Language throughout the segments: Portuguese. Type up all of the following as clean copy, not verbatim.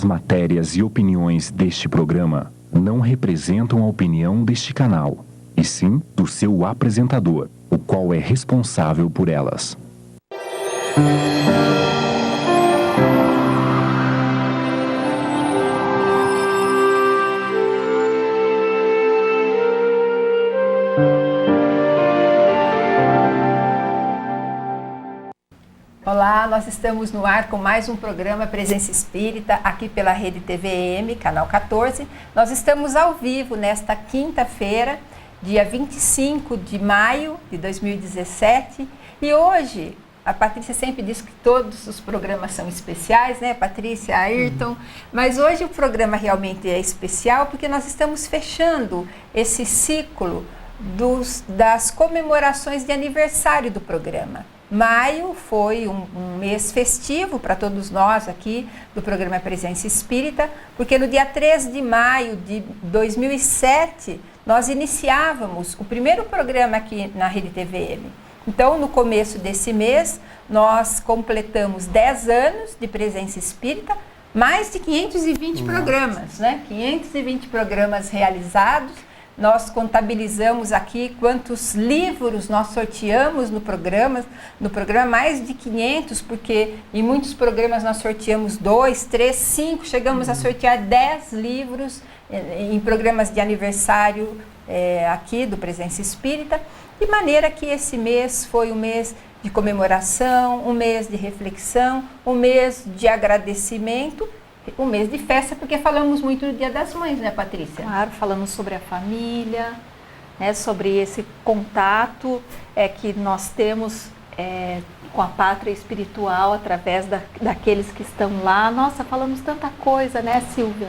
As matérias e opiniões deste programa não representam a opinião deste canal, e sim do seu apresentador, o qual é responsável por elas. Olá, nós estamos no ar com mais um programa Presença Espírita, aqui pela Rede TVM, canal 14. Nós estamos ao vivo nesta quinta-feira, dia 25 de maio de 2017. E hoje, a Patrícia sempre diz que todos os programas são especiais, né, Patrícia, Ayrton? Mas hoje o programa realmente é especial porque nós estamos fechando esse ciclo das comemorações de aniversário do programa. Maio foi um mês festivo para todos nós aqui do programa Presença Espírita, porque no dia 3 de maio de 2007 nós iniciávamos o primeiro programa aqui na Rede TVM. Então, no começo desse mês, nós completamos 10 anos de Presença Espírita, mais de 520 programas, né? 520 programas realizados. Nós contabilizamos aqui quantos livros nós sorteamos no programa, mais de 500, porque em muitos programas nós sorteamos 2, 3, 5, chegamos a sortear 10 livros em programas de aniversário aqui do Presença Espírita, de maneira que esse mês foi um mês de comemoração, um mês de reflexão, um mês de agradecimento, um mês de festa, porque falamos muito do Dia das Mães, né, Patrícia? Claro, falamos sobre a família, né, sobre esse contato que nós temos com a pátria espiritual através daqueles que estão lá. Nossa, falamos tanta coisa, né, Silvia?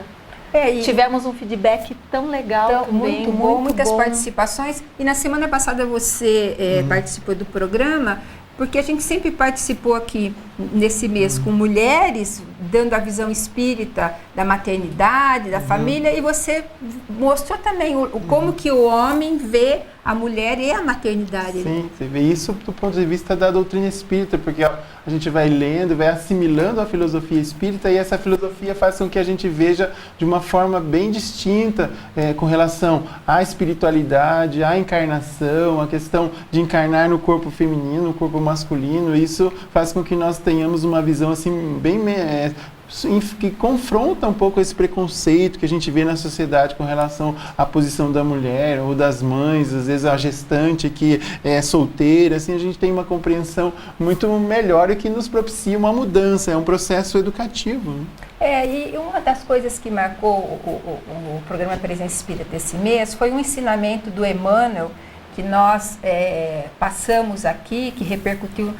Tivemos um feedback tão legal também, muito bom, muitas bom. Participações. E na semana passada você participou do programa, porque a gente sempre participou aqui nesse mês com mulheres, dando a visão espírita da maternidade, da família, e você mostrou também como que o homem vê a mulher e a maternidade. Sim, você vê isso do ponto de vista da doutrina espírita, porque a gente vai lendo, vai assimilando a filosofia espírita, e essa filosofia faz com que a gente veja de uma forma bem distinta com relação à espiritualidade, à encarnação, a questão de encarnar no corpo feminino, no corpo masculino. Isso faz com que nós tenhamos uma visão assim bem que confronta um pouco esse preconceito que a gente vê na sociedade com relação à posição da mulher ou das mães, às vezes a gestante que é solteira. Assim, a gente tem uma compreensão muito melhor e que nos propicia uma mudança, é um processo educativo, né? E uma das coisas que marcou o programa Presença Espírita desse mês foi um ensinamento do Emmanuel, que nós passamos aqui, que repercutiu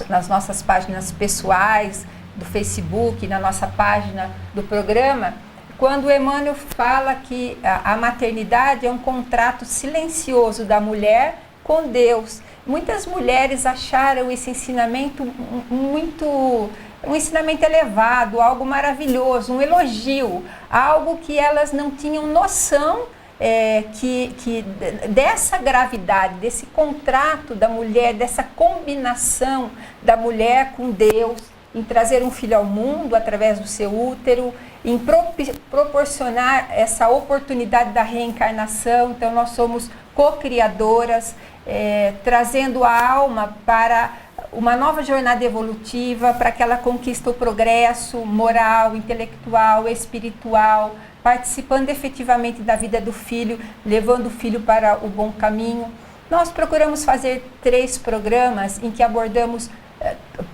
nas nossas páginas pessoais, do Facebook, na nossa página do programa, quando o Emmanuel fala que a maternidade é um contrato silencioso da mulher com Deus. Muitas mulheres acharam esse ensinamento um ensinamento elevado, algo maravilhoso, um elogio, algo que elas não tinham noção que dessa gravidade, desse contrato da mulher, dessa combinação da mulher com Deus, em trazer um filho ao mundo através do seu útero, em proporcionar essa oportunidade da reencarnação. Então nós somos co-criadoras, trazendo a alma para uma nova jornada evolutiva, para que ela conquiste o progresso moral, intelectual, espiritual, participando efetivamente da vida do filho, levando o filho para o bom caminho. Nós procuramos fazer 3 programas em que abordamos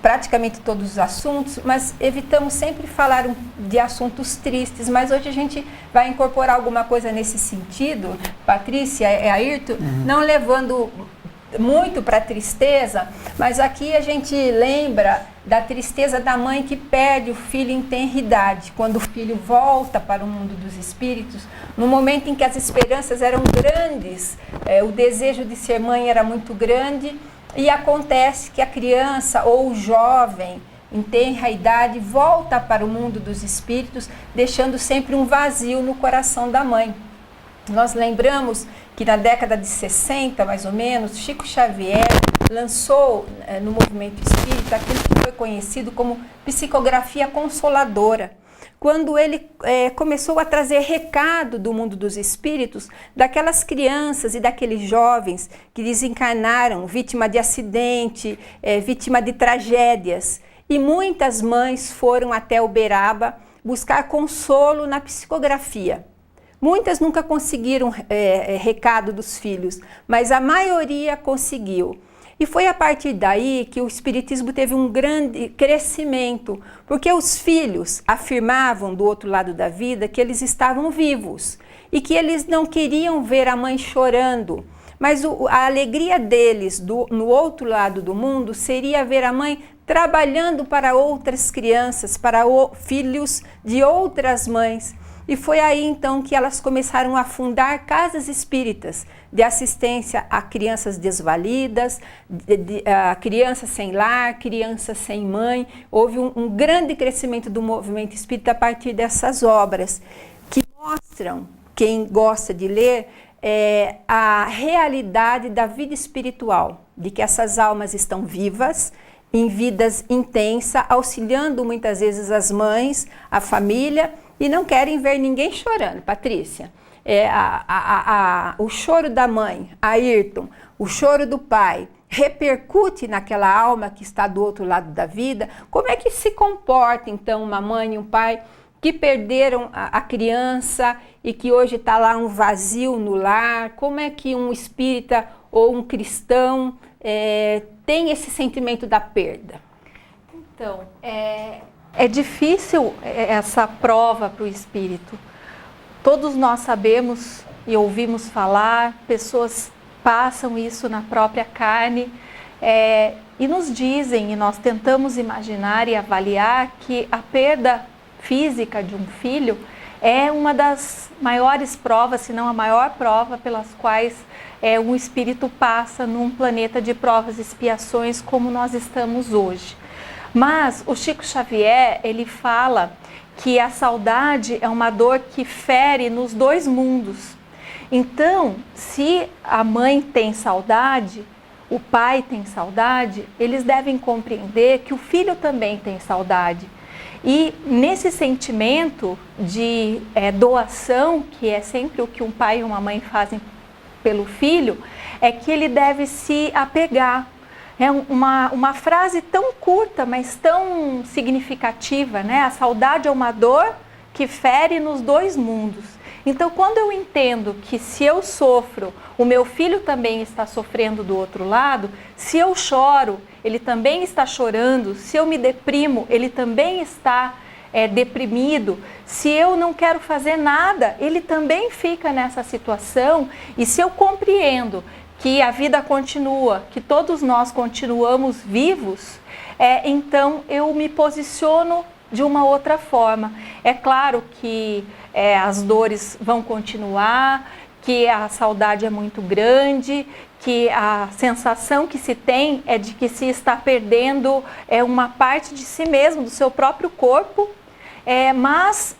praticamente todos os assuntos, mas evitamos sempre falar de assuntos tristes. Mas hoje a gente vai incorporar alguma coisa nesse sentido, Patrícia, Ayrton, não levando muito para a tristeza, mas aqui a gente lembra da tristeza da mãe que perde o filho em tenra idade, quando o filho volta para o mundo dos espíritos, no momento em que as esperanças eram grandes, o desejo de ser mãe era muito grande, e acontece que a criança ou o jovem em tenra idade volta para o mundo dos espíritos, deixando sempre um vazio no coração da mãe. Nós lembramos que na década de 60, mais ou menos, Chico Xavier lançou no movimento espírita aquilo que foi conhecido como psicografia consoladora, quando ele começou a trazer recado do mundo dos espíritos, daquelas crianças e daqueles jovens que desencarnaram vítima de acidente, vítima de tragédias. E muitas mães foram até Uberaba buscar consolo na psicografia. Muitas nunca conseguiram recado dos filhos, mas a maioria conseguiu. E foi a partir daí que o Espiritismo teve um grande crescimento, porque os filhos afirmavam do outro lado da vida que eles estavam vivos e que eles não queriam ver a mãe chorando. Mas a alegria deles no outro lado do mundo seria ver a mãe trabalhando para outras crianças, para filhos de outras mães. E foi aí então que elas começaram a fundar casas espíritas de assistência a crianças desvalidas, a crianças sem lar, crianças sem mãe. Houve um grande crescimento do movimento espírita a partir dessas obras, que mostram, quem gosta de ler, a realidade da vida espiritual, de que essas almas estão vivas, em vidas intensas, auxiliando muitas vezes as mães, a família, e não querem ver ninguém chorando, Patrícia. O choro da mãe, Ayrton, o choro do pai, repercute naquela alma que está do outro lado da vida. Como é que se comporta, então, uma mãe e um pai que perderam a criança e que hoje está lá um vazio no lar? Como é que um espírita ou um cristão tem esse sentimento da perda? Então, é difícil essa prova para o espírito. Todos nós sabemos e ouvimos falar, pessoas passam isso na própria carne e nos dizem, e nós tentamos imaginar e avaliar que a perda física de um filho é uma das maiores provas, se não a maior prova pelas quais um espírito passa num planeta de provas e expiações como nós estamos hoje. Mas o Chico Xavier, ele fala que a saudade é uma dor que fere nos dois mundos. Então, se a mãe tem saudade, o pai tem saudade, eles devem compreender que o filho também tem saudade. E nesse sentimento de doação, que é sempre o que um pai e uma mãe fazem pelo filho, é que ele deve se apegar. É uma frase tão curta, mas tão significativa, né? A saudade é uma dor que fere nos dois mundos. Então, quando eu entendo que se eu sofro, o meu filho também está sofrendo do outro lado, se eu choro, ele também está chorando, se eu me deprimo, ele também está deprimido, se eu não quero fazer nada, ele também fica nessa situação. E se eu compreendo que a vida continua, que todos nós continuamos vivos, então eu me posiciono de uma outra forma. É claro que as dores vão continuar, que a saudade é muito grande, que a sensação que se tem é de que se está perdendo uma parte de si mesmo, do seu próprio corpo, mas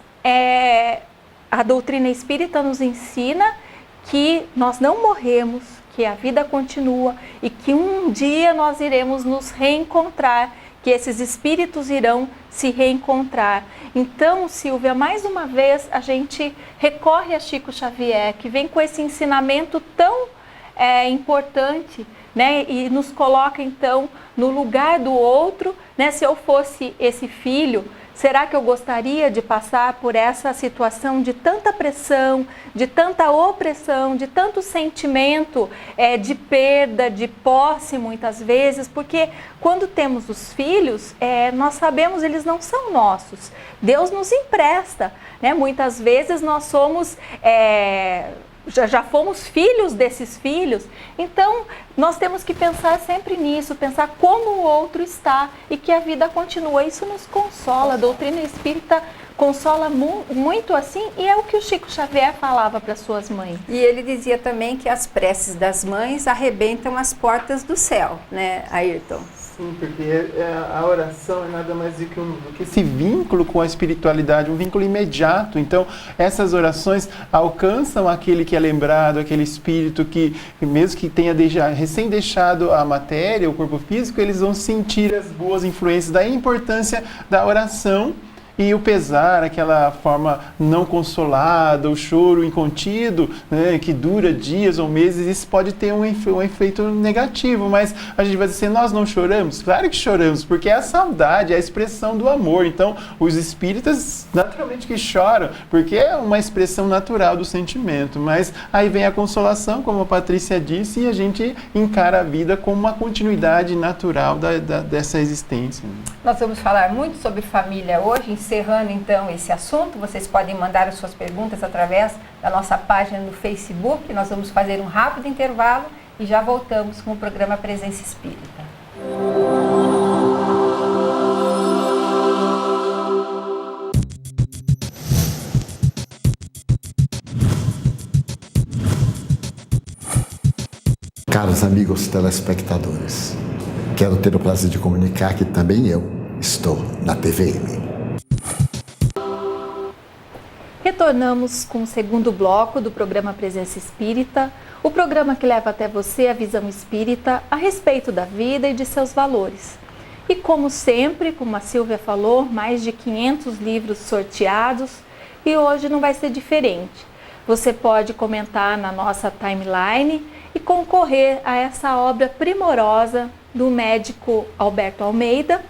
a doutrina espírita nos ensina que nós não morremos, que a vida continua e que um dia nós iremos nos reencontrar, que esses espíritos irão se reencontrar. Então, Silvia, mais uma vez a gente recorre a Chico Xavier, que vem com esse ensinamento tão importante, né? E nos coloca então no lugar do outro, né? Se eu fosse esse filho, será que eu gostaria de passar por essa situação de tanta pressão, de tanta opressão, de tanto sentimento de perda, de posse muitas vezes? Porque quando temos os filhos, nós sabemos, eles não são nossos. Deus nos empresta, né? Muitas vezes nós somos... Já fomos filhos desses filhos, então nós temos que pensar sempre nisso, pensar como o outro está e que a vida continua. Isso nos consola, a doutrina espírita consola muito assim, e é o que o Chico Xavier falava para suas mães. E ele dizia também que as preces das mães arrebentam as portas do céu, né, Ayrton? Sim, porque a oração é nada mais do que esse vínculo com a espiritualidade, um vínculo imediato. Então, essas orações alcançam aquele que é lembrado, aquele espírito que, mesmo que tenha recém deixado a matéria, o corpo físico, eles vão sentir as boas influências. Daí a importância da oração E o pesar, aquela forma não consolada, o choro incontido, né, que dura dias ou meses, isso pode ter um efeito negativo, mas a gente vai dizer, nós não choramos? Claro que choramos, porque é a saudade, é a expressão do amor. Então, os espíritas, naturalmente que choram, porque é uma expressão natural do sentimento, mas aí vem a consolação, como a Patrícia disse, e a gente encara a vida como uma continuidade natural dessa existência. Nós vamos falar muito sobre família hoje, encerrando então esse assunto. Vocês podem mandar as suas perguntas através da nossa página no Facebook. Nós vamos fazer um rápido intervalo e já voltamos com o programa Presença Espírita. Caros amigos telespectadores, quero ter o prazer de comunicar que também eu estou na TVM. Retornamos com o segundo bloco do programa Presença Espírita, o programa que leva até você a visão espírita a respeito da vida e de seus valores. E como sempre, como a Silvia falou, mais de 500 livros sorteados e hoje não vai ser diferente. Você pode comentar na nossa timeline e concorrer a essa obra primorosa do médico Alberto Almeida,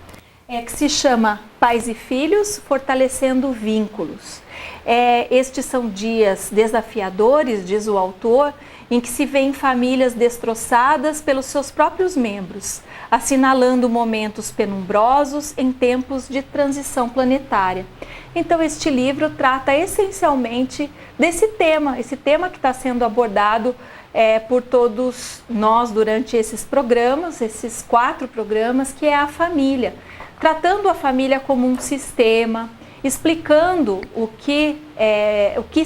que se chama Pais e Filhos, Fortalecendo Vínculos. Estes são dias desafiadores, diz o autor, em que se vêem famílias destroçadas pelos seus próprios membros, assinalando momentos penumbrosos em tempos de transição planetária. Então este livro trata essencialmente desse tema, esse tema que está sendo abordado por todos nós durante esses programas, esses 4 programas, que é a família, tratando a família como um sistema, explicando o que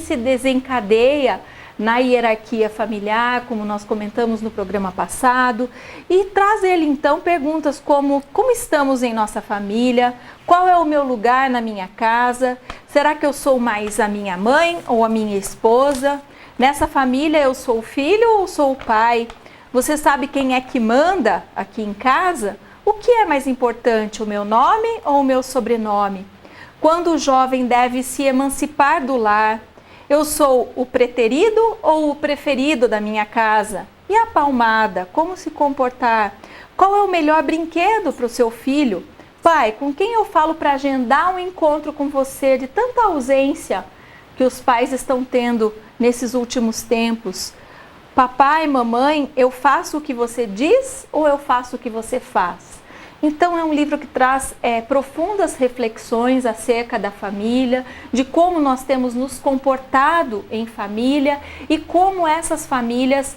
se desencadeia na hierarquia familiar, como nós comentamos no programa passado, e traz ele então perguntas como estamos em nossa família, qual é o meu lugar na minha casa, será que eu sou mais a minha mãe ou a minha esposa? Nessa família eu sou o filho ou sou o pai? Você sabe quem é que manda aqui em casa? O que é mais importante, o meu nome ou o meu sobrenome? Quando o jovem deve se emancipar do lar? Eu sou o preterido ou o preferido da minha casa? E a palmada? Como se comportar? Qual é o melhor brinquedo para o seu filho? Pai, com quem eu falo para agendar um encontro com você de tanta ausência que os pais estão tendo nesses últimos tempos? Papai, mamãe, eu faço o que você diz ou eu faço o que você faz? Então é um livro que traz profundas reflexões acerca da família, de como nós temos nos comportado em família e como essas famílias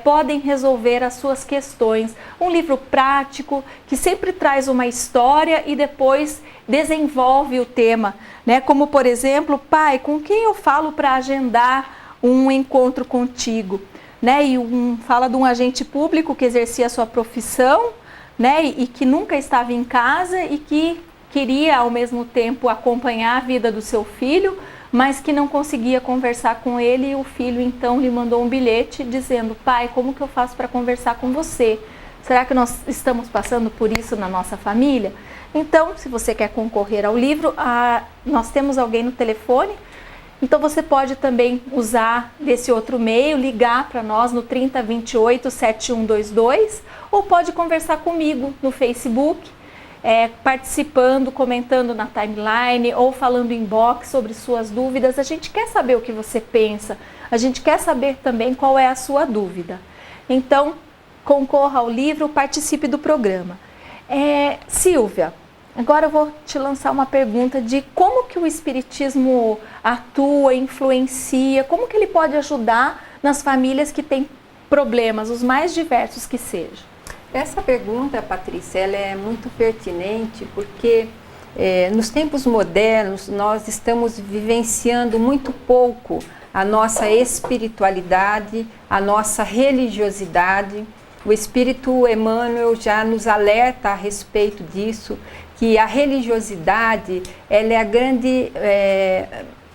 podem resolver as suas questões. Um livro prático que sempre traz uma história e depois desenvolve o tema, né? Como por exemplo, pai, com quem eu falo para agendar um encontro contigo? Né? E fala de um agente público que exercia a sua profissão, né? E que nunca estava em casa e que queria ao mesmo tempo acompanhar a vida do seu filho, mas que não conseguia conversar com ele, e o filho então lhe mandou um bilhete dizendo: pai, como que eu faço para conversar com você? Será que nós estamos passando por isso na nossa família? Então, se você quer concorrer ao livro, nós temos alguém no telefone. Então você pode também usar desse outro meio, ligar para nós no 3028 7122, ou pode conversar comigo no Facebook, participando, comentando na timeline ou falando em inbox sobre suas dúvidas. A gente quer saber o que você pensa, a gente quer saber também qual é a sua dúvida. Então, concorra ao livro, participe do programa. Silvia, agora eu vou te lançar uma pergunta de como que o Espiritismo atua, influencia, como que ele pode ajudar nas famílias que têm problemas, os mais diversos que sejam. Essa pergunta, Patrícia, ela é muito pertinente porque nos tempos modernos nós estamos vivenciando muito pouco a nossa espiritualidade, a nossa religiosidade. O Espírito Emmanuel já nos alerta a respeito disso, que a religiosidade ela é a grande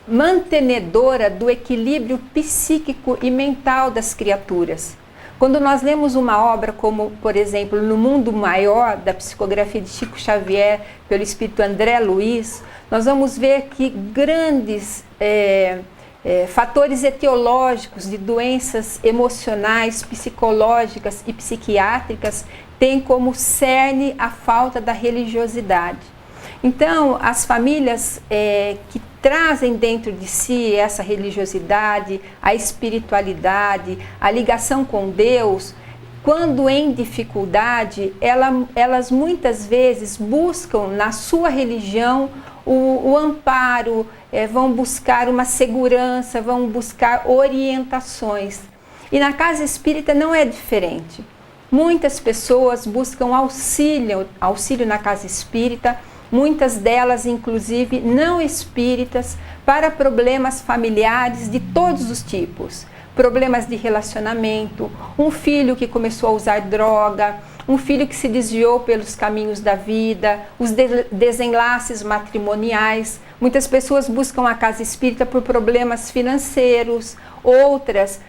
mantenedora do equilíbrio psíquico e mental das criaturas. Quando nós lemos uma obra como, por exemplo, No Mundo Maior, da psicografia de Chico Xavier, pelo espírito André Luiz, nós vamos ver que grandes fatores etiológicos de doenças emocionais, psicológicas e psiquiátricas têm como cerne a falta da religiosidade. Então, as famílias que trazem dentro de si essa religiosidade, a espiritualidade, a ligação com Deus, quando em dificuldade, elas muitas vezes buscam na sua religião o amparo, vão buscar uma segurança, vão buscar orientações. E na casa espírita não é diferente. Muitas pessoas buscam auxílio na casa espírita, muitas delas, inclusive, não espíritas, para problemas familiares de todos os tipos. Problemas de relacionamento, um filho que começou a usar droga, um filho que se desviou pelos caminhos da vida, os desenlaces matrimoniais. Muitas pessoas buscam a casa espírita por problemas financeiros, outras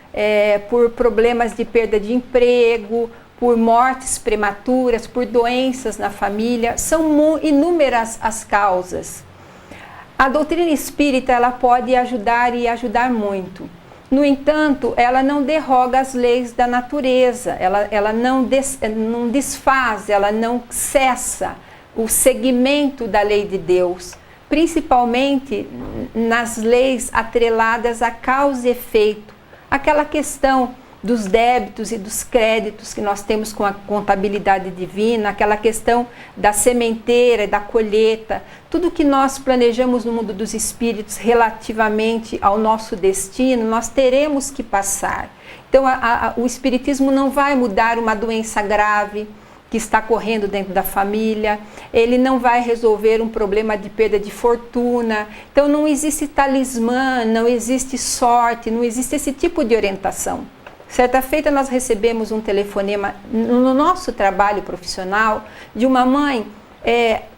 por problemas de perda de emprego, por mortes prematuras, por doenças na família. São inúmeras as causas. A doutrina espírita ela pode ajudar e ajudar muito. No entanto, ela não derroga as leis da natureza, ela não desfaz, ela não cessa o seguimento da lei de Deus, principalmente nas leis atreladas a causa e efeito. Aquela questão dos débitos e dos créditos que nós temos com a contabilidade divina, aquela questão da sementeira e da colheita, tudo que nós planejamos no mundo dos espíritos relativamente ao nosso destino, nós teremos que passar. Então, o espiritismo não vai mudar uma doença grave que está correndo dentro da família, ele não vai resolver um problema de perda de fortuna. Então, não existe talismã, não existe sorte, não existe esse tipo de orientação. Certa feita nós recebemos um telefonema no nosso trabalho profissional de uma mãe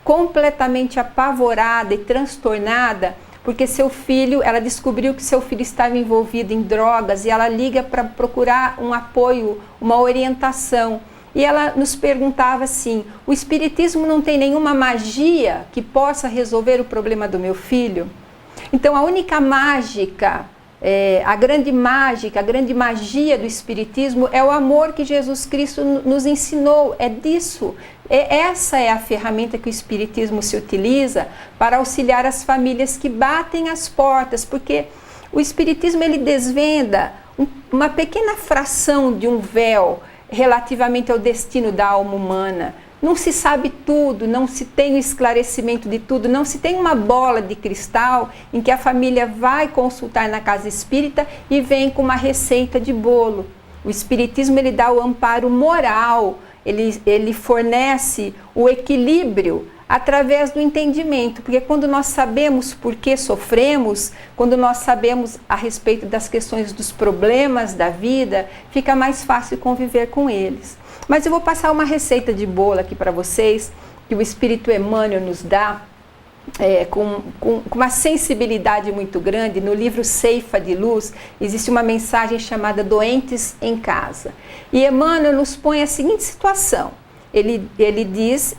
completamente apavorada e transtornada porque seu filho, ela descobriu que seu filho estava envolvido em drogas e ela liga para procurar um apoio, uma orientação. E ela nos perguntava assim: o espiritismo não tem nenhuma magia que possa resolver o problema do meu filho? Então a única mágica, a grande magia do espiritismo é o amor que Jesus Cristo nos ensinou. É disso, essa é a ferramenta que o espiritismo se utiliza para auxiliar as famílias que batem as portas, porque o espiritismo ele desvenda uma pequena fração de um véu relativamente ao destino da alma humana. Não se sabe tudo, não se tem o esclarecimento de tudo, não se tem uma bola de cristal em que a família vai consultar na casa espírita e vem com uma receita de bolo. O espiritismo ele dá o amparo moral, ele fornece o equilíbrio através do entendimento, porque quando nós sabemos por que sofremos, quando nós sabemos a respeito das questões dos problemas da vida, fica mais fácil conviver com eles. Mas eu vou passar uma receita de bolo aqui para vocês, que o Espírito Emmanuel nos dá, com uma sensibilidade muito grande. No livro Ceifa de Luz, existe uma mensagem chamada Doentes em Casa. E Emmanuel nos põe a seguinte situação. Ele diz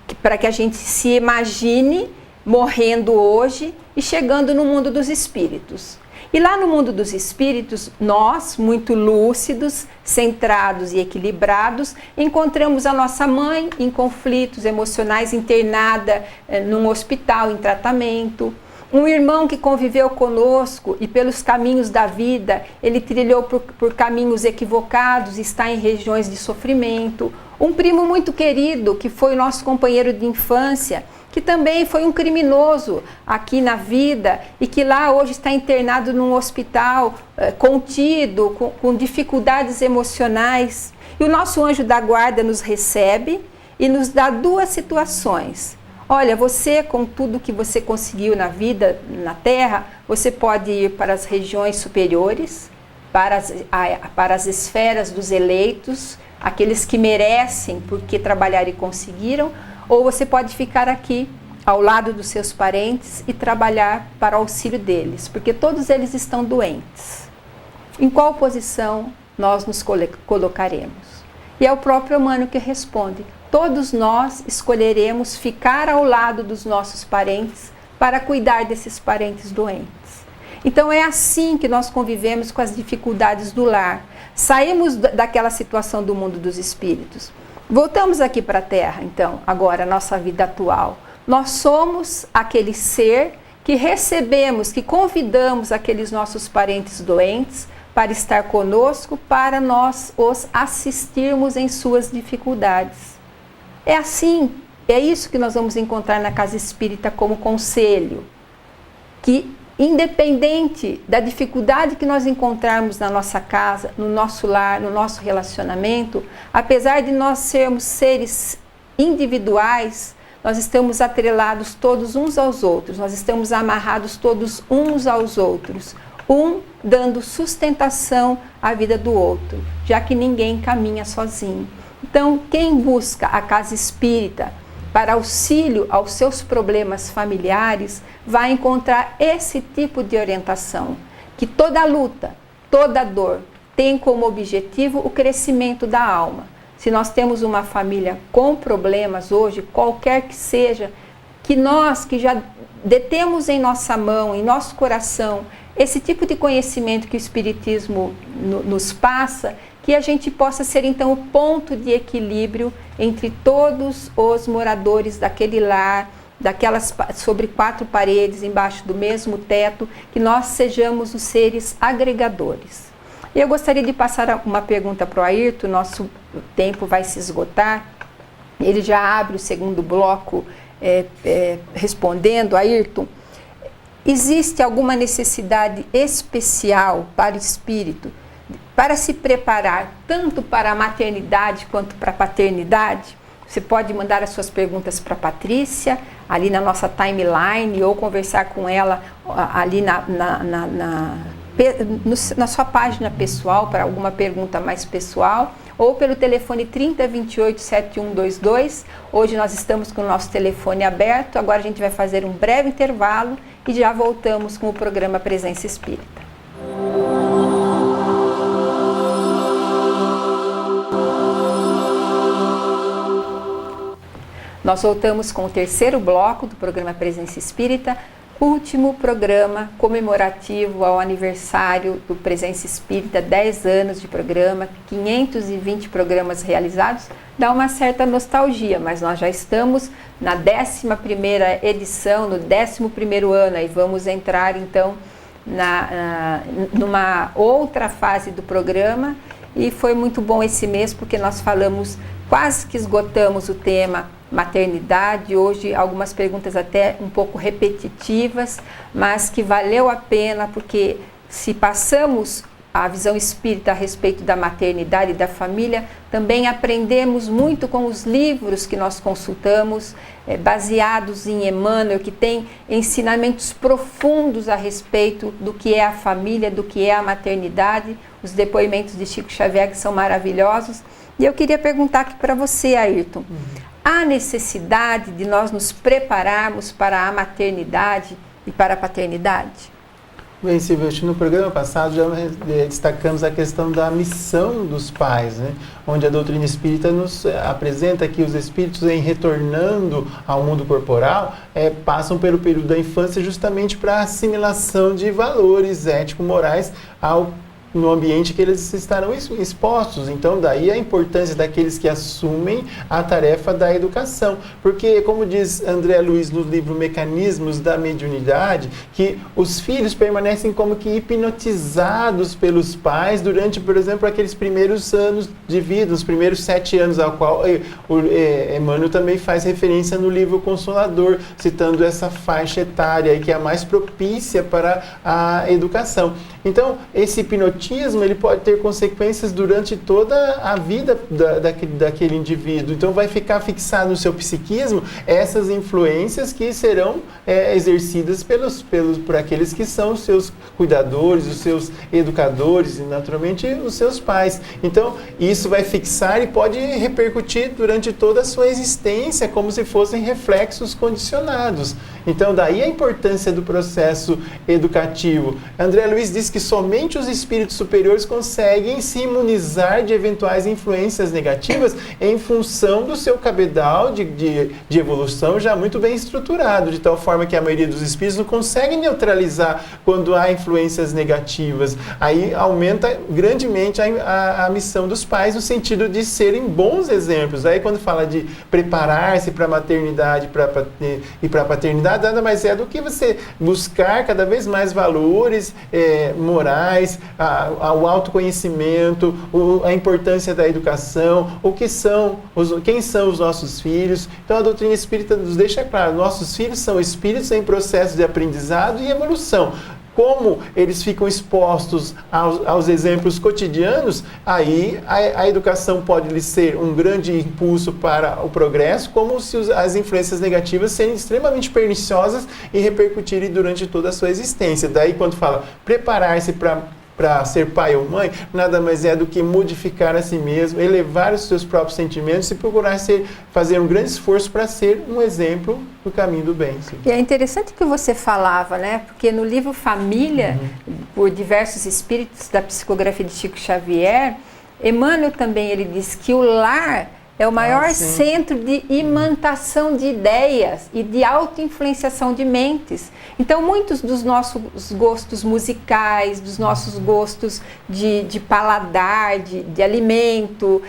que para que a gente se imagine morrendo hoje e chegando no mundo dos espíritos. E lá no mundo dos espíritos, nós, muito lúcidos, centrados e equilibrados, encontramos a nossa mãe em conflitos emocionais, internada num hospital, em tratamento. Um irmão que conviveu conosco e pelos caminhos da vida, ele trilhou por caminhos equivocados, está em regiões de sofrimento. Um primo muito querido, que foi o nosso companheiro de infância, que também foi um criminoso aqui na vida e que lá hoje está internado num hospital contido, com dificuldades emocionais. E o nosso anjo da guarda nos recebe e nos dá duas situações. Olha, você, com tudo que você conseguiu na vida, na Terra, você pode ir para as regiões superiores, para as esferas dos eleitos, aqueles que merecem porque trabalharam e conseguiram, ou você pode ficar aqui ao lado dos seus parentes e trabalhar para o auxílio deles, porque todos eles estão doentes. Em qual posição nós nos colocaremos? E é o próprio Emmanuel que responde: todos nós escolheremos ficar ao lado dos nossos parentes para cuidar desses parentes doentes. Então é assim que nós convivemos com as dificuldades do lar. Saímos daquela situação do mundo dos espíritos. Voltamos aqui para a Terra, então, agora, a nossa vida atual. Nós somos aquele ser que recebemos, que convidamos aqueles nossos parentes doentes para estar conosco, para nós os assistirmos em suas dificuldades. É assim, é isso que nós vamos encontrar na Casa Espírita como conselho, que independente da dificuldade que nós encontrarmos na nossa casa, no nosso lar, no nosso relacionamento, apesar de nós sermos seres individuais, nós estamos atrelados todos uns aos outros, nós estamos amarrados todos uns aos outros, um dando sustentação à vida do outro, já que ninguém caminha sozinho. Então, quem busca a Casa Espírita para auxílio aos seus problemas familiares, vai encontrar esse tipo de orientação, que toda luta, toda dor tem como objetivo o crescimento da alma. Se nós temos uma família com problemas hoje, qualquer que seja, que nós que já detemos em nossa mão, em nosso coração, esse tipo de conhecimento que o Espiritismo nos passa, que a gente possa ser então o ponto de equilíbrio entre todos os moradores daquele lar, daquelas sobre 4 paredes, embaixo do mesmo teto, que nós sejamos os seres agregadores. Eu gostaria de passar uma pergunta para o Ayrton, nosso tempo vai se esgotar. Ele já abre o segundo bloco respondendo. Ayrton, existe alguma necessidade especial para o espírito para se preparar tanto para a maternidade quanto para a paternidade? Você pode mandar as suas perguntas para a Patrícia, ali na nossa timeline, ou conversar com ela ali na sua página pessoal, para alguma pergunta mais pessoal, ou pelo telefone 3028-7122. Hoje nós estamos com o nosso telefone aberto. Agora a gente vai fazer um breve intervalo e já voltamos com o programa Presença Espírita. Nós voltamos com o terceiro bloco do programa Presença Espírita, último programa comemorativo ao aniversário do Presença Espírita, 10 anos de programa, 520 programas realizados. Dá uma certa nostalgia, mas nós já estamos na 11ª edição, no 11º ano, e vamos entrar então numa outra fase do programa. E foi muito bom esse mês, porque nós falamos, quase que esgotamos o tema maternidade. Hoje algumas perguntas até um pouco repetitivas, mas que valeu a pena, porque se passamos a visão espírita a respeito da maternidade e da família, também aprendemos muito com os livros que nós consultamos, baseados em Emmanuel, que tem ensinamentos profundos a respeito do que é a família, do que é a maternidade, os depoimentos de Chico Xavier, que são maravilhosos. E eu queria perguntar aqui para você, Ayrton, há necessidade de nós nos prepararmos para a maternidade e para a paternidade? Bem, Silvia, no programa passado já destacamos a questão da missão dos pais, né? Onde a doutrina espírita nos apresenta que os espíritos, em retornando ao mundo corporal, passam pelo período da infância justamente para a assimilação de valores ético-morais no ambiente que eles estarão expostos. Então, daí a importância daqueles que assumem a tarefa da educação. Porque, como diz André Luiz no livro Mecanismos da Mediunidade, que os filhos permanecem como que hipnotizados pelos pais durante, por exemplo, aqueles primeiros anos de vida, os primeiros 7 anos, ao qual o Emmanuel também faz referência no livro Consolador, citando essa faixa etária que é a mais propícia para a educação. Então, esse hipnotismo ele pode ter consequências durante toda a vida daquele indivíduo. Então, vai ficar fixado no seu psiquismo essas influências que serão exercidas por aqueles que são os seus cuidadores, os seus educadores e, naturalmente, os seus pais. Então, isso vai fixar e pode repercutir durante toda a sua existência como se fossem reflexos condicionados. Então, daí a importância do processo educativo. André Luiz diz que somente os espíritos superiores conseguem se imunizar de eventuais influências negativas em função do seu cabedal de evolução já muito bem estruturado, de tal forma que a maioria dos espíritos não consegue neutralizar quando há influências negativas. Aí aumenta grandemente a missão dos pais no sentido de serem bons exemplos. Aí quando fala de preparar-se para a maternidade e para a paternidade, nada mais é do que você buscar cada vez mais valores morais, o autoconhecimento, a importância da educação, quem são os nossos filhos. Então a doutrina espírita nos deixa claro, nossos filhos são espíritos em processo de aprendizado e evolução. Como eles ficam expostos aos exemplos cotidianos, aí a educação pode lhes ser um grande impulso para o progresso, como se as influências negativas serem extremamente perniciosas e repercutirem durante toda a sua existência. Daí quando fala preparar-se para ser pai ou mãe, nada mais é do que modificar a si mesmo, elevar os seus próprios sentimentos e procurar fazer um grande esforço para ser um exemplo do caminho do bem. Sim. E é interessante que você falava, né? Porque no livro Família, por diversos espíritos da psicografia de Chico Xavier, Emmanuel também ele diz que o lar é o maior centro de imantação de ideias e de auto-influenciação de mentes. Então, muitos dos nossos gostos musicais, dos nossos gostos de paladar, de alimento,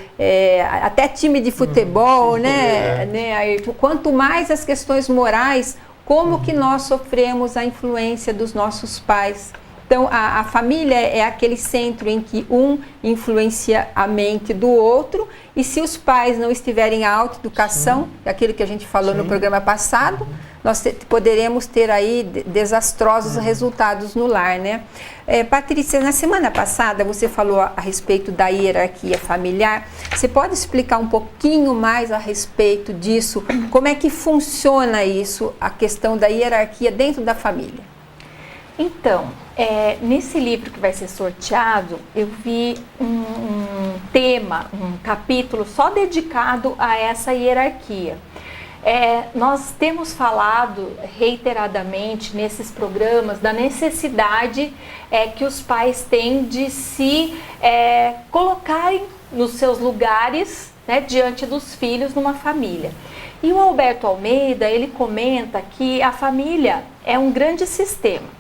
até time de futebol, né? Quanto mais as questões morais, como que nós sofremos a influência dos nossos pais. Então, a família é aquele centro em que um influencia a mente do outro, e se os pais não estiverem em autoeducação, aquilo que a gente falou no programa passado, nós poderemos ter aí desastrosos resultados no lar, né? Patrícia, na semana passada você falou a respeito da hierarquia familiar. Você pode explicar um pouquinho mais a respeito disso? Como é que funciona isso, a questão da hierarquia dentro da família? Então, nesse livro que vai ser sorteado, eu vi um tema, um capítulo só dedicado a essa hierarquia. Nós temos falado reiteradamente nesses programas da necessidade que os pais têm de se colocarem nos seus lugares, né, diante dos filhos numa família. E o Alberto Almeida, ele comenta que a família é um grande sistema,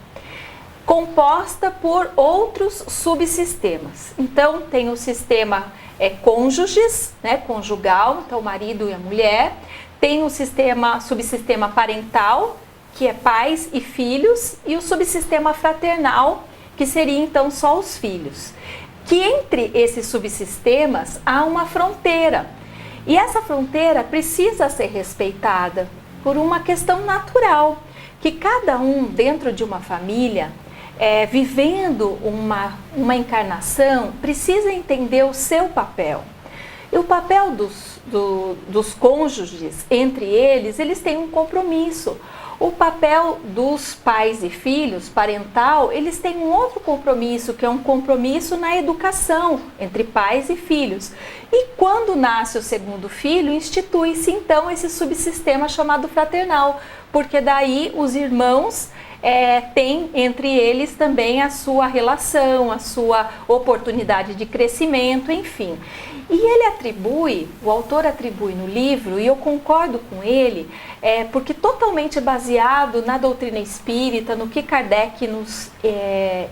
composta por outros subsistemas. Então, tem o sistema cônjuges, né, conjugal, então o marido e a mulher. Tem o subsistema parental, que é pais e filhos, e o subsistema fraternal, que seria então só os filhos. Que entre esses subsistemas há uma fronteira. E essa fronteira precisa ser respeitada por uma questão natural, que cada um dentro de uma família, vivendo uma encarnação, precisa entender o seu papel. E o papel dos cônjuges, entre eles têm um compromisso. O papel dos pais e filhos, parental, eles têm um outro compromisso, que é um compromisso na educação entre pais e filhos. E quando nasce o segundo filho, institui-se então esse subsistema chamado fraternal, porque daí os irmãos tem entre eles também a sua relação, a sua oportunidade de crescimento, enfim. E o autor atribui no livro, e eu concordo com ele, porque totalmente baseado na doutrina espírita, no que Kardec nos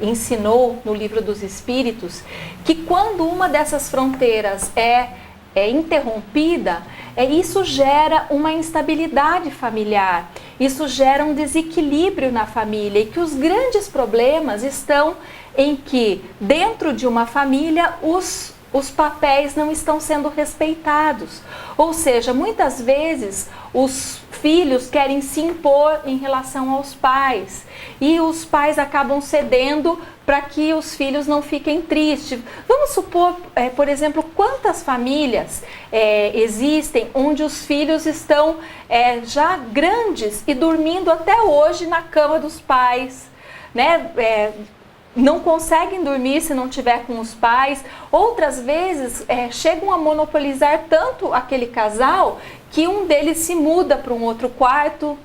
ensinou no Livro dos Espíritos, que quando uma dessas fronteiras é interrompida, isso gera uma instabilidade familiar, isso gera um desequilíbrio na família, e que os grandes problemas estão em que dentro de uma família os papéis não estão sendo respeitados. Ou seja, muitas vezes os filhos querem se impor em relação aos pais, e os pais acabam cedendo para que os filhos não fiquem tristes. Vamos supor, por exemplo, quantas famílias existem onde os filhos estão já grandes e dormindo até hoje na cama dos pais, né? Não conseguem dormir se não tiver com os pais. Outras vezes chegam a monopolizar tanto aquele casal que um deles se muda para um outro quarto.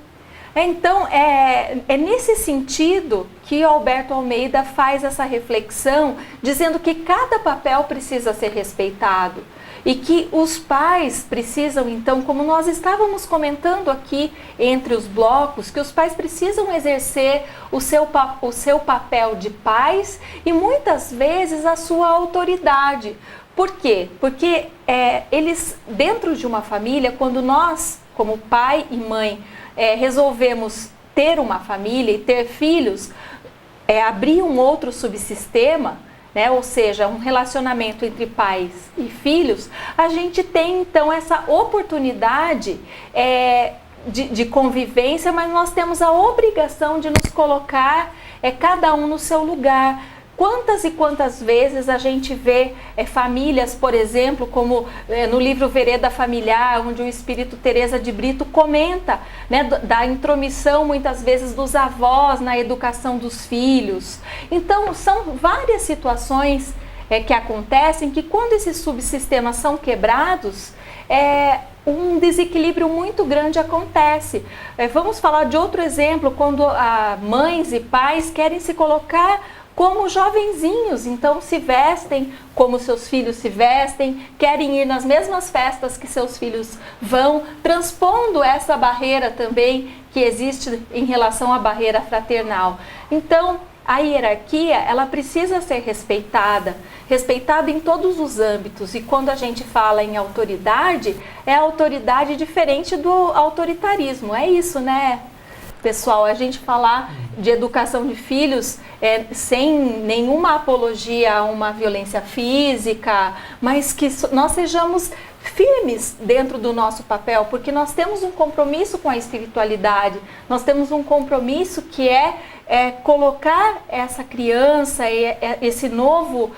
Então, é nesse sentido que Alberto Almeida faz essa reflexão, dizendo que cada papel precisa ser respeitado. E que os pais precisam, então, como nós estávamos comentando aqui entre os blocos, que os pais precisam exercer o seu papel de pais e muitas vezes a sua autoridade. Por quê? Porque eles, dentro de uma família, quando nós, como pai e mãe, resolvemos ter uma família e ter filhos, abrir um outro subsistema, né? Ou seja, um relacionamento entre pais e filhos, a gente tem então essa oportunidade de convivência, mas nós temos a obrigação de nos colocar cada um no seu lugar. Quantas e quantas vezes a gente vê famílias, por exemplo, como no livro Vereda Familiar, onde o Espírito Teresa de Brito comenta, né, da intromissão muitas vezes dos avós na educação dos filhos. Então, são várias situações que acontecem que quando esses subsistemas são quebrados, um desequilíbrio muito grande acontece. Vamos falar de outro exemplo, quando mães e pais querem se colocar como jovenzinhos, então se vestem como seus filhos se vestem, querem ir nas mesmas festas que seus filhos vão, transpondo essa barreira também que existe em relação à barreira fraternal. Então, a hierarquia, ela precisa ser respeitada em todos os âmbitos. E quando a gente fala em autoridade, é autoridade diferente do autoritarismo. É isso, né, pessoal? A gente falar de educação de filhos sem nenhuma apologia a uma violência física, mas que nós sejamos firmes dentro do nosso papel, porque nós temos um compromisso com a espiritualidade, nós temos um compromisso que é colocar essa criança, esse novo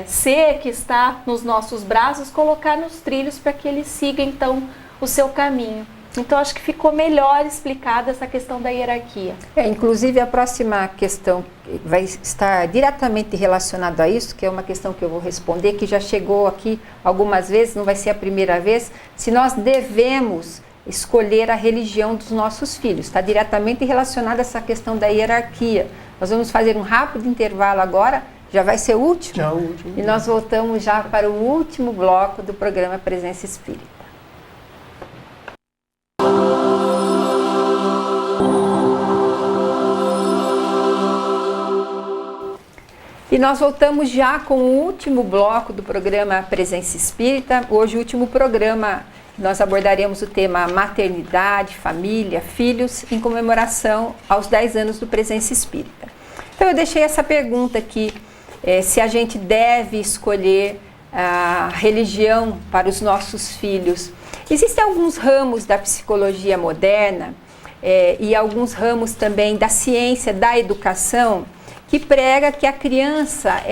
ser que está nos nossos braços, colocar nos trilhos para que ele siga então o seu caminho. Então, acho que ficou melhor explicada essa questão da hierarquia. Inclusive, a próxima questão vai estar diretamente relacionada a isso, que é uma questão que eu vou responder, que já chegou aqui algumas vezes, não vai ser a primeira vez, se nós devemos escolher a religião dos nossos filhos. Está diretamente relacionada a essa questão da hierarquia. Nós vamos fazer um rápido intervalo agora, já vai ser o último? Já o último. E nós voltamos já para o último bloco do programa Presença Espírita. E nós voltamos já com o último bloco do programa Presença Espírita. Hoje, o último programa, nós abordaremos o tema maternidade, família, filhos, em comemoração aos 10 anos do Presença Espírita. Então, eu deixei essa pergunta aqui, se a gente deve escolher a religião para os nossos filhos. Existem alguns ramos da psicologia moderna e alguns ramos também da ciência, da educação, que prega que a criança,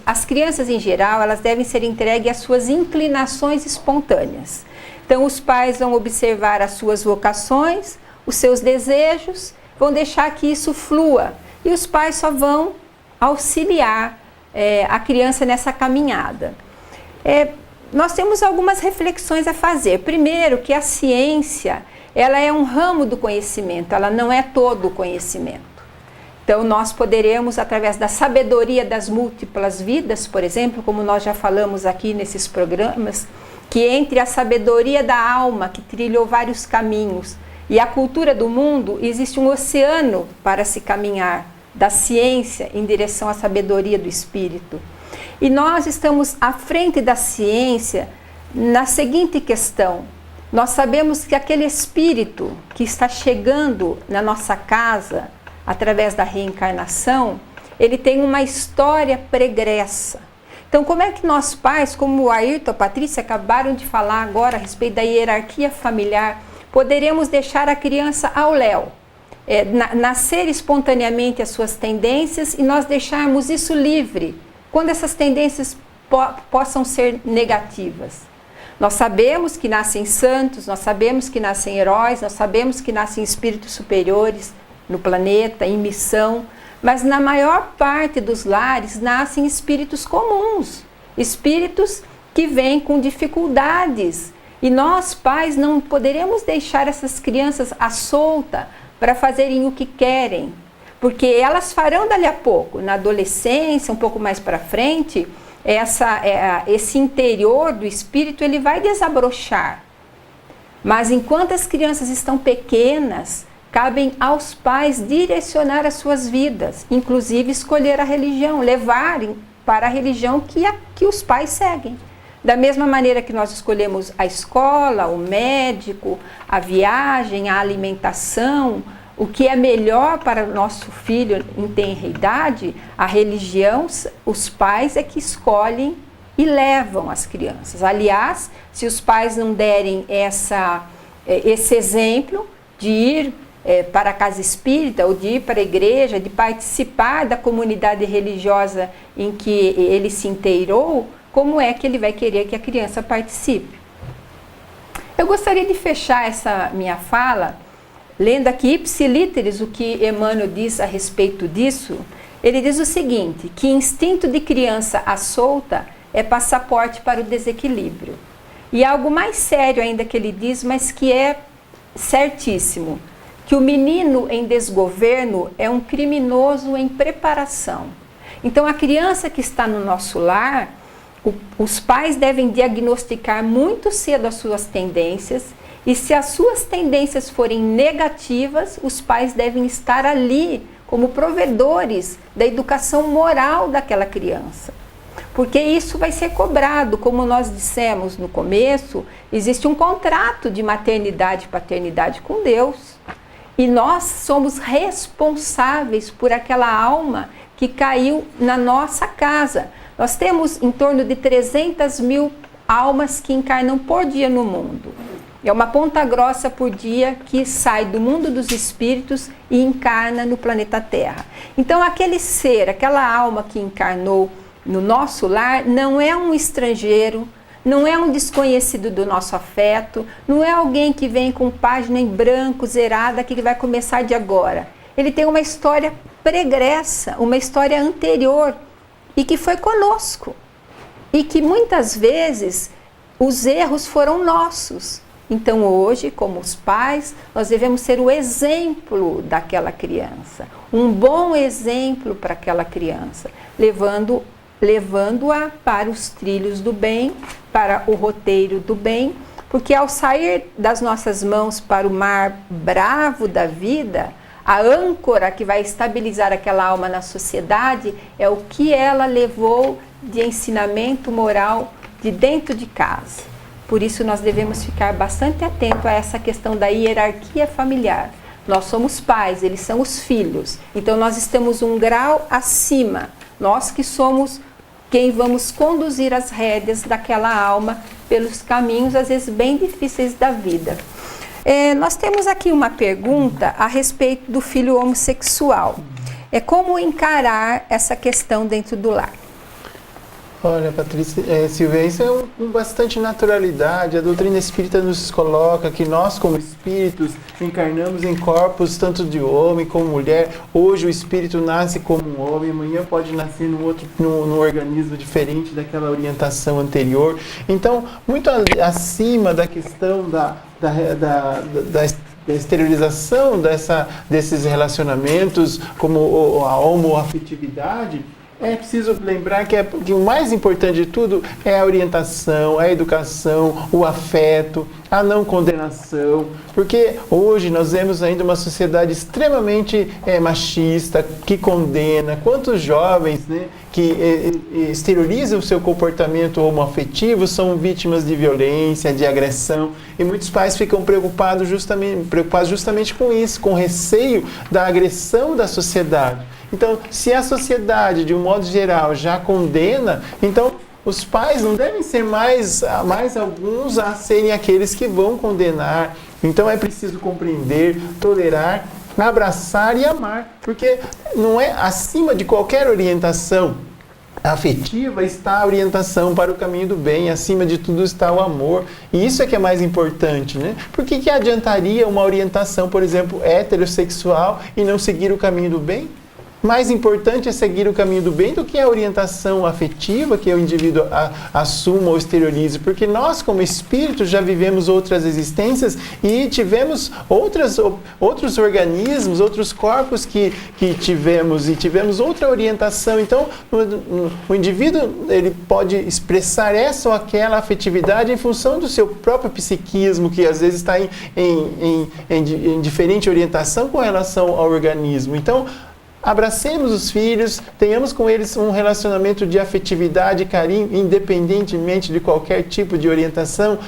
as crianças em geral, elas devem ser entregues às suas inclinações espontâneas. Então, os pais vão observar as suas vocações, os seus desejos, vão deixar que isso flua. E os pais só vão auxiliar a criança nessa caminhada. Nós temos algumas reflexões a fazer. Primeiro, que a ciência, ela é um ramo do conhecimento, ela não é todo o conhecimento. Então, nós poderemos, através da sabedoria das múltiplas vidas, por exemplo, como nós já falamos aqui nesses programas, que entre a sabedoria da alma, que trilhou vários caminhos, e a cultura do mundo, existe um oceano para se caminhar, da ciência em direção à sabedoria do espírito. E nós estamos à frente da ciência na seguinte questão: nós sabemos que aquele espírito que está chegando na nossa casa, através da reencarnação, ele tem uma história pregressa. Então, como é que nós pais, como o Ayrton, a Patrícia acabaram de falar agora a respeito da hierarquia familiar, poderemos deixar a criança ao léu, nascer espontaneamente as suas tendências e nós deixarmos isso livre, quando essas tendências possam ser negativas. Nós sabemos que nascem santos, nós sabemos que nascem heróis, nós sabemos que nascem espíritos superiores no planeta, em missão, mas na maior parte dos lares nascem espíritos comuns, espíritos que vêm com dificuldades E nós, pais, não poderemos deixar essas crianças à solta para fazerem o que querem, porque elas farão dali a pouco, na adolescência, um pouco mais para frente, esse interior do espírito ele vai desabrochar. Mas enquanto as crianças estão pequenas, cabem aos pais direcionar as suas vidas, inclusive escolher a religião, levarem para a religião que os pais seguem. Da mesma maneira que nós escolhemos a escola, o médico, a viagem, a alimentação, o que é melhor para o nosso filho em tenra idade, a religião, os pais é que escolhem e levam as crianças. Aliás, se os pais não derem esse exemplo de ir para a casa espírita ou de ir para a igreja, de participar da comunidade religiosa em que ele se inteirou, como é que ele vai querer que a criança participe? Eu gostaria de fechar essa minha fala lendo aqui ipsi literis o que Emmanuel diz a respeito disso. Ele diz o seguinte, que instinto de criança à solta é passaporte para o desequilíbrio. E algo mais sério ainda que ele diz, mas que é certíssimo, que o menino em desgoverno é um criminoso em preparação. Então a criança que está no nosso lar, os pais devem diagnosticar muito cedo as suas tendências, e se as suas tendências forem negativas, os pais devem estar ali como provedores da educação moral daquela criança. Porque isso vai ser cobrado, como nós dissemos no começo, existe um contrato de maternidade e paternidade com Deus. E nós somos responsáveis por aquela alma que caiu na nossa casa. Nós temos em torno de 300 mil almas que encarnam por dia no mundo. É uma ponta grossa por dia que sai do mundo dos espíritos e encarna no planeta Terra. Então aquele ser, aquela alma que encarnou no nosso lar, não é um estrangeiro, não é um desconhecido do nosso afeto, não é alguém que vem com página em branco, zerada, que vai começar de agora. Ele tem uma história pregressa, uma história anterior e que foi conosco. E que muitas vezes os erros foram nossos. Então hoje, como os pais, nós devemos ser o exemplo daquela criança, um bom exemplo para aquela criança, levando-a para os trilhos do bem, para o roteiro do bem, porque ao sair das nossas mãos para o mar bravo da vida, a âncora que vai estabilizar aquela alma na sociedade é o que ela levou de ensinamento moral de dentro de casa. Por isso nós devemos ficar bastante atentos a essa questão da hierarquia familiar. Nós somos pais, eles são os filhos. Então nós estamos um grau acima. Nós que somos quem vamos conduzir as rédeas daquela alma pelos caminhos, às vezes, bem difíceis da vida. Nós temos aqui uma pergunta a respeito do filho homossexual. Como encarar essa questão dentro do lar? Olha, Patrícia, Silvia, isso é com bastante naturalidade. A doutrina espírita nos coloca que nós, como espíritos, encarnamos em corpos tanto de homem como mulher. Hoje o espírito nasce como um homem, amanhã pode nascer num organismo diferente daquela orientação anterior. Então, muito acima da questão da exteriorização desses relacionamentos, como a homoafetividade, é preciso lembrar que o mais importante de tudo é a orientação, a educação, o afeto, a não condenação, porque hoje nós vemos ainda uma sociedade extremamente machista, que condena. Quantos jovens, né, que exteriorizam o seu comportamento homoafetivo são vítimas de violência, de agressão, e muitos pais ficam preocupados justamente com isso, com receio da agressão da sociedade. Então, se a sociedade, de um modo geral, já condena, então os pais não devem ser mais alguns a serem aqueles que vão condenar. Então é preciso compreender, tolerar, abraçar e amar, porque não é acima de qualquer orientação afetiva está a orientação para o caminho do bem, acima de tudo está o amor, e isso é que é mais importante, né? Por que adiantaria uma orientação, por exemplo, heterossexual e não seguir o caminho do bem? mais importante é seguir o caminho do bem do que a orientação afetiva que o indivíduo assuma ou exteriorize, porque nós, como espíritos, já vivemos outras existências e tivemos outros organismos, outros corpos que tivemos, e tivemos outra orientação. Então, o indivíduo ele pode expressar essa ou aquela afetividade em função do seu próprio psiquismo, que às vezes está em diferente orientação com relação ao organismo. Então, abracemos os filhos, tenhamos com eles um relacionamento de afetividade e carinho, independentemente de qualquer tipo de orientação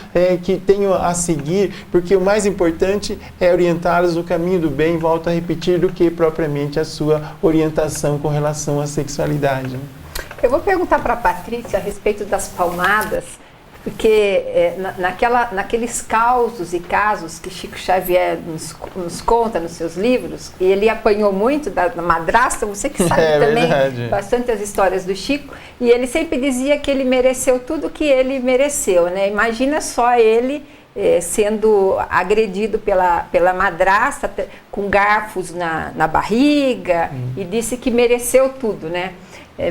que tenham a seguir, porque o mais importante é orientá-los no caminho do bem, volto a repetir, do que propriamente a sua orientação com relação à sexualidade. Eu vou perguntar para a Patrícia a respeito das palmadas, porque naqueles causos e casos que Chico Xavier nos conta nos seus livros, e ele apanhou muito da madrasta, você que sabe também verdade. Bastante as histórias do Chico, e ele sempre dizia que ele mereceu tudo que ele mereceu, né? Imagina só ele sendo agredido pela madrasta, com garfos na barriga, e disse que mereceu tudo, né?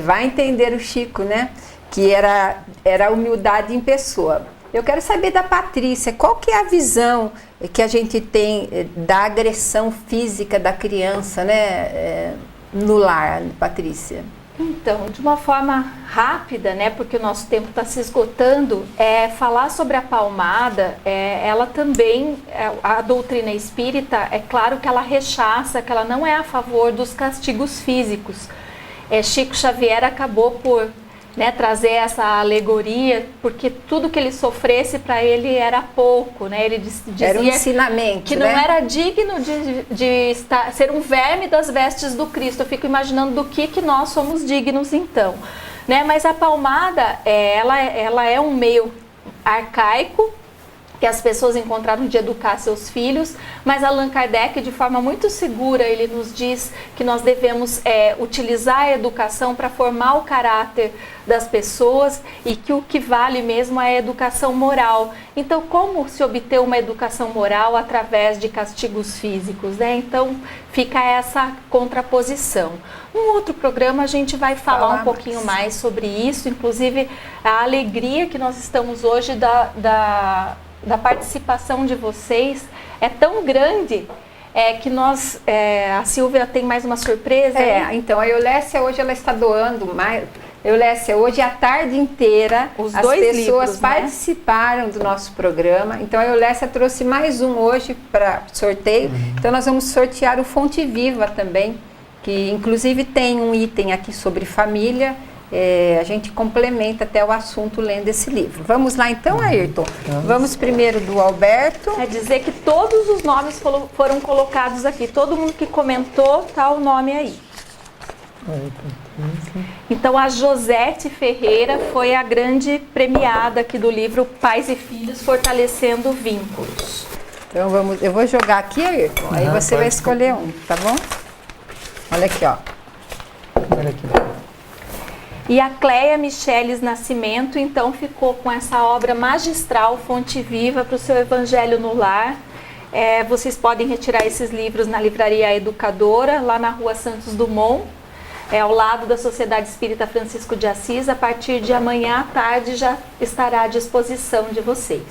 Vai entender o Chico, né? Que era humildade em pessoa. Eu quero saber da Patrícia, qual que é a visão que a gente tem da agressão física da criança, né, no lar, Patrícia? Então, de uma forma rápida, né, porque o nosso tempo está se esgotando, falar sobre a palmada, ela também, a doutrina espírita, é claro que ela rechaça, que ela não é a favor dos castigos físicos. Chico Xavier acabou por trazer essa alegoria, porque tudo que ele sofresse para ele era pouco, né? Ele dizia era um ensinamento, que não era digno de ser um verme das vestes do Cristo. Eu fico imaginando do que nós somos dignos então, né? Mas a palmada, ela é um meio arcaico que as pessoas encontraram de educar seus filhos, mas Allan Kardec, de forma muito segura, ele nos diz que nós devemos utilizar a educação para formar o caráter das pessoas e que o que vale mesmo é a educação moral. Então, como se obter uma educação moral através de castigos físicos, né? Então, fica essa contraposição. Num outro programa a gente vai falar um pouquinho mais sobre isso, inclusive a alegria que nós estamos hoje da participação de vocês é tão grande que nós, a Silvia tem mais uma surpresa. Então a Eulécia hoje ela está doando mais. Eulécia, hoje a tarde inteira as pessoas livros, participaram do nosso programa. Então a Eulécia trouxe mais um hoje para sorteio. Então nós vamos sortear o Fonte Viva também, que inclusive tem um item aqui sobre família. A gente complementa até o assunto lendo esse livro. Vamos lá então, Ayrton? Vamos primeiro do Alberto. É dizer que todos os nomes foram colocados aqui. Todo mundo que comentou, tá o nome aí. Então a Josete Ferreira foi a grande premiada aqui do livro Pais e Filhos Fortalecendo Vínculos. Então eu vou jogar aqui, Ayrton, aí você vai escolher um, tá bom? Olha aqui, ó. Olha aqui. E a Cleia Micheles Nascimento, então, ficou com essa obra magistral, Fonte Viva, para o seu Evangelho no Lar. Vocês podem retirar esses livros na Livraria Educadora, lá na Rua Santos Dumont, ao lado da Sociedade Espírita Francisco de Assis. A partir de amanhã à tarde já estará à disposição de vocês.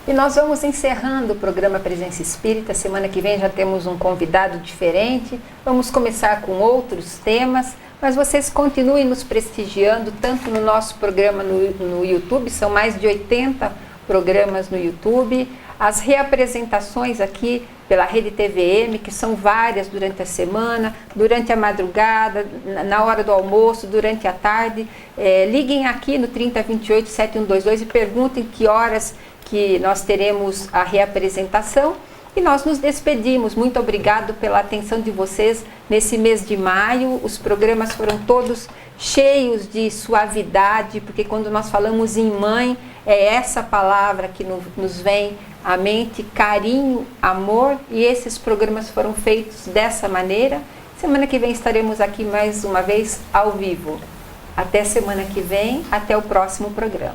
E nós vamos encerrando o programa Presença Espírita. Semana que vem já temos um convidado diferente. Vamos começar com outros temas. Mas vocês continuem nos prestigiando, tanto no nosso programa no YouTube, são mais de 80 programas no YouTube, as reapresentações aqui pela Rede TVM, que são várias durante a semana, durante a madrugada, na hora do almoço, durante a tarde. Liguem aqui no 3028-7122 e perguntem que horas que nós teremos a reapresentação. E nós nos despedimos. Muito obrigado pela atenção de vocês nesse mês de maio. Os programas foram todos cheios de suavidade, porque quando nós falamos em mãe, é essa palavra que nos vem à mente, carinho, amor, e esses programas foram feitos dessa maneira. Semana que vem estaremos aqui mais uma vez ao vivo. Até semana que vem, até o próximo programa.